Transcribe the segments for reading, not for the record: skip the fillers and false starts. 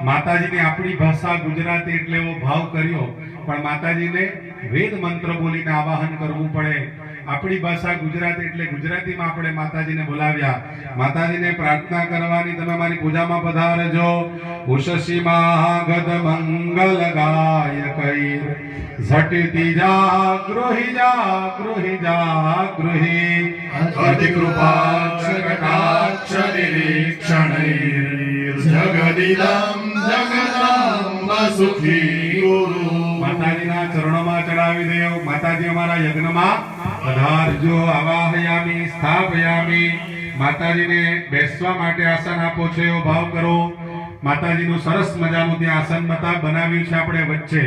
માતાજીને આપણી ભાષા ગુજરાતી એટલે એવો ભાવ કર્યો, પણ માતાજીને વેદ મંત્ર બોલીને આવાહન કરવું પડે. આપણી ભાષા ગુજરાતી એટલે ગુજરાતીમાં આપણે માતાજીને બોલાવ્યા. માતાજીને પ્રાર્થના કરવાની, તમે મારી પૂજામાં પધારજો. ઉષસી મહાગદ મંગલ ગાય કૈર ઝટતી જાગૃહી જાગૃહી જાગૃહી અતિ કૃપાક્ષ કટાક્ષ નિરીક્ષણૈર જગદિદં જગદાંબ સુખી ગુરુ. માતાજીના ચરણોમાં ચડાવી દેવ. માતાજી અમારા યજ્ઞમાં પધારજો. આવાહયામી સ્થાપયામી. માતાજીને બેસવા માટે આસન આપો છો એવો ભાવ કરો. માતાજીનું સરસ મજાનું ત્યાં આસન બનાવ્યું છે આપણે વચ્ચે.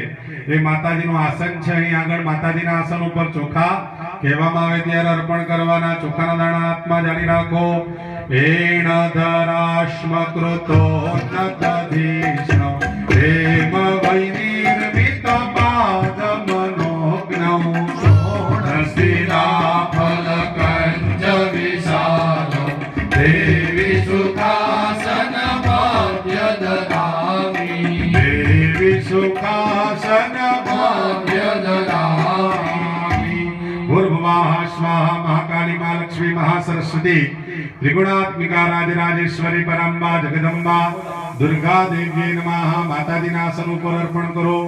એ માતાજીનું આસન છે. અહીં આગળ માતાજીના આસન ઉપર ચોખા કહેવામાં આવે ત્યારે અર્પણ કરવાના. ચોખાના દાણા હાથમાં જાણી રાખો. એણ ધરાશ્મ કૃતો નતધીષ્ણ પ્રેમ વૈનિર્મિત પાદ મનોગ્નૌ શોણશિરા ફલકંજ વિશાલો દેવી સુખાસન ભાગ્ય દદામી. દેવી સુખાસન ભાગ્ય દદામી. ભૂર્ભુવઃ સ્વાહા મહાકાલી મા લક્ષ્મી મહાસરસ્વતી ત્રિગુણાત્મિકા રાજરાજેશ્વરી પરંબા જગદંબા દુર્ગા દેવ્યે નમઃ. માતાજીના આસન ઉપર અર્પણ કરો.